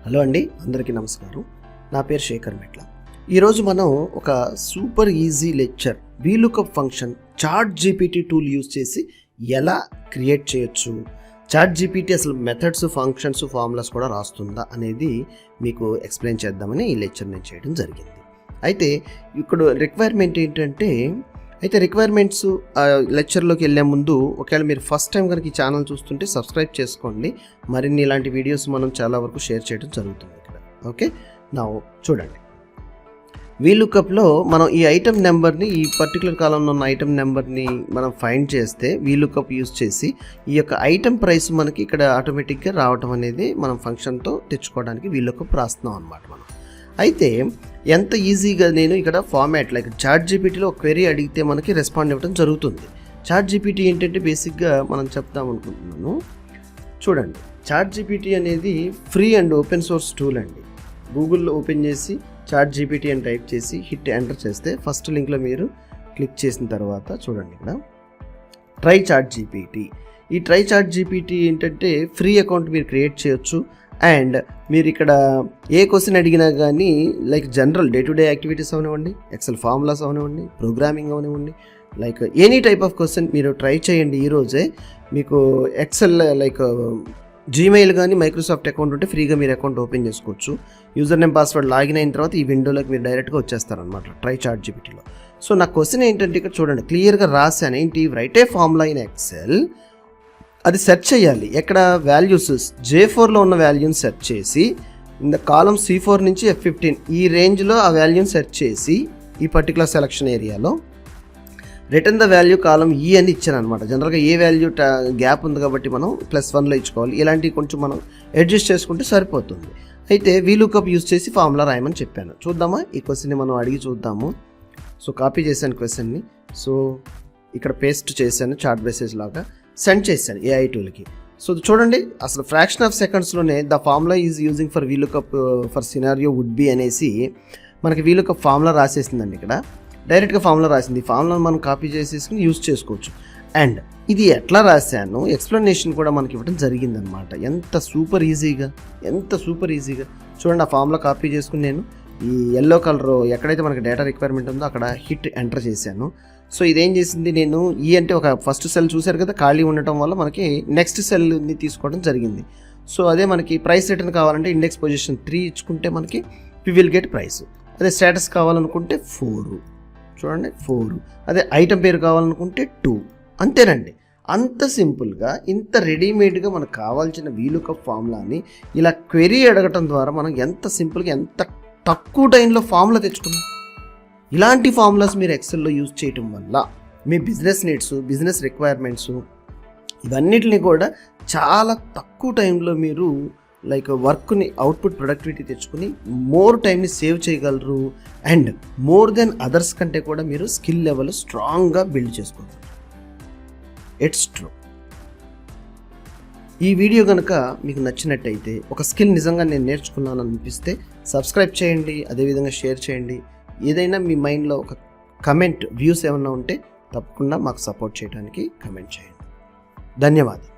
Hello అండి, అందరికీ నమస్కారం. నా పేరు శేఖర్ మెట్ల. ఈరోజు మనం ఒక super easy lecture VLOOKUP function ChatGPT tool use చేసి ఎలా క్రియేట్ చేయొచ్చు, ChatGPT అసలు మెథడ్స్, ఫంక్షన్స్, ఫార్ములాస్ కూడా రాస్తుందా అనేది మీకు ఎక్స్ప్లెయిన్ చేద్దామని ఈ లెక్చర్ నేను చేయడం జరిగింది. అయితే ఇక్కడ రిక్వైర్మెంట్ ఏంటంటే, రిక్వైర్మెంట్స్ లెక్చర్లోకి వెళ్ళే ముందు ఒకవేళ మీరు ఫస్ట్ టైం కనుక ఈ ఛానల్ చూస్తుంటే సబ్స్క్రైబ్ చేసుకోండి. మరిన్ని ఇలాంటి వీడియోస్ మనం చాలా వరకు షేర్ చేయడం జరుగుతుంది ఇక్కడ. ఓకే, నా చూడండి, VLOOKUPలో మనం ఈ ఐటమ్ నెంబర్ని, ఈ పర్టికులర్ కాలంలో ఉన్న ఐటమ్ నెంబర్ని మనం ఫైండ్ చేస్తే VLOOKUP యూజ్ చేసి ఈ యొక్క ఐటమ్ ప్రైస్ మనకి ఇక్కడ ఆటోమేటిక్గా రావటం అనేది మనం ఫంక్షన్తో తెచ్చుకోవడానికి VLOOKUP రాస్తున్నాం అన్నమాట మనం. అయితే ఎంత ఈజీగా నేను ఇక్కడ ఫార్మాట్ లైక్ ChatGPTలో ఒక క్వెరీ అడిగితే మనకి రెస్పాండ్ ఇవ్వడం జరుగుతుంది. ChatGPT ఏంటంటే బేసిక్గా మనం చెప్తాం అనుకుంటున్నాను. చూడండి, ChatGPT అనేది free and open source tool అండి. గూగుల్లో ఓపెన్ చేసి ChatGPT అని టైప్ చేసి హిట్ ఎంటర్ చేస్తే ఫస్ట్ లింక్లో మీరు క్లిక్ చేసిన తర్వాత చూడండి, ఇక్కడ ట్రై ChatGPT. ఈ ట్రై ChatGPT ఏంటంటే ఫ్రీ అకౌంట్ మీరు క్రియేట్ చేయొచ్చు. అండ్ మీరు ఇక్కడ ఏ క్వశ్చన్ అడిగినా కానీ like general day to day activities అవనివ్వండి, ఎక్సెల్ ఫార్ములాస్ అవనివ్వండి, ప్రోగ్రామింగ్ అవనివ్వండి, like any type of question మీరు ట్రై చేయండి. ఈరోజే మీకు ఎక్సెల్ లైక్ జీమెయిల్ కానీ మైక్రోసాఫ్ట్ అకౌంట్ ఉంటే ఫ్రీగా మీరు అకౌంట్ ఓపెన్ చేసుకోవచ్చు. యూజర్ నేమ్ పాస్వర్డ్ లాగిన్ అయిన తర్వాత ఈ విండోలోకి మీరు డైరెక్ట్గా వచ్చేస్తారనమాట ట్రై ChatGPTలో. సో నా క్వశ్చన్ ఏంటంటే ఇక్కడ చూడండి, క్లియర్గా రాశాను ఏంటి, write a formula in Excel. అది సెర్చ్ చేయాలి. ఎక్కడ వాల్యూస్ J4లో ఉన్న వాల్యూని సెర్చ్ చేసి ఇన్ ద కాలం C4 నుంచి F15 ఈ రేంజ్లో ఆ వాల్యూని సెర్చ్ చేసి ఈ పర్టికులర్ సెలక్షన్ ఏరియాలో return the value column E అని ఇచ్చాను అనమాట. జనరల్గా ఏ వాల్యూ గ్యాప్ ఉంది కాబట్టి మనం +1లో ఇచ్చుకోవాలి. ఇలాంటివి కొంచెం మనం అడ్జస్ట్ చేసుకుంటే సరిపోతుంది. అయితే VLOOKUP యూజ్ చేసి ఫార్ములా రాయమని చెప్పాను. చూద్దామా, ఈ క్వశ్చన్ని మనం అడిగి చూద్దాము. సో కాపీ చేశాను క్వశ్చన్ని. సో ఇక్కడ పేస్ట్ చేశాను చార్ట్ మెసేజ్ లాగా, సెండ్ చేశాను AI టూల్కి. సో చూడండి, అసలు ఫ్రాక్షన్ ఆఫ్ సెకండ్స్లోనే the formula is using for VLOOKUP for scenario would be అనేసి మనకి VLOOKUP ఫార్ములా రాసేసిందండి. ఇక్కడ డైరెక్ట్గా ఫార్ములా రాసింది. ఈ ఫార్ములాను మనం కాపీ చేసేసుకుని యూజ్ చేసుకోవచ్చు. అండ్ ఇది ఎట్లా రాశాను ఎక్స్ప్లెనేషన్ కూడా మనకి ఇవ్వడం జరిగిందనమాట. ఎంత సూపర్ ఈజీగా చూడండి, ఆ ఫార్ములా కాపీ చేసుకుని నేను ఈ ఎల్లో కలర్ ఎక్కడైతే మనకి డేటా రిక్వైర్మెంట్ ఉందో అక్కడ హిట్ ఎంటర్ చేశాను. సో ఇదేం చేసింది, నేను ఈ అంటే ఒక ఫస్ట్ సెల్ చూశారు కదా, ఖాళీ ఉండటం వల్ల మనకి నెక్స్ట్ సెల్ని తీసుకోవడం జరిగింది. సో అదే మనకి ప్రైస్ రిటర్న్ కావాలంటే ఇండెక్స్ పొజిషన్ 3 ఇచ్చుకుంటే మనకి వి విల్ గెట్ ప్రైస్. అదే స్టేటస్ కావాలనుకుంటే 4, చూడండి 4. అదే ఐటమ్ పేరు కావాలనుకుంటే 2. అంతేనండి. అంత సింపుల్గా, ఇంత రెడీమేడ్గా మనకు కావాల్సిన VLOOKUP ఫార్ములాని ఇలా క్వెరీ అడగటం ద్వారా మనం ఎంత సింపుల్గా, ఎంత తక్కువ టైంలో ఫార్ములా తెచ్చుకున్నాం. ఇలాంటి ఫార్ములాస్ మీరు ఎక్సెల్లో యూజ్ చేయటం వల్ల మీ బిజినెస్ నీడ్స్, బిజినెస్ రిక్వైర్మెంట్స్ ఇవన్నిటిని కూడా చాలా తక్కువ టైంలో మీరు లైక్ వర్క్ని, అవుట్పుట్, ప్రొడక్టివిటీ తెచ్చుకుని మోర్ టైంని సేవ్ చేయగలరు. అండ్ మోర్ దెన్ అదర్స్ కంటే కూడా మీరు స్కిల్ లెవెల్ స్ట్రాంగ్గా బిల్డ్ చేసుకోగలరు. It's true. ఈ వీడియో కనుక మీకు నచ్చినట్టయితే, ఒక స్కిల్ నిజంగా నేను నేర్చుకున్నాను అనిపిస్తే సబ్స్క్రైబ్ చేయండి, అదేవిధంగా షేర్ చేయండి. ఏదైనా మీ మైండ్లో ఒక కమెంట్, వ్యూస్ ఏమన్నా ఉంటే తప్పకుండా మాకు సపోర్ట్ చేయడానికి కమెంట్ చేయండి. ధన్యవాదాలు.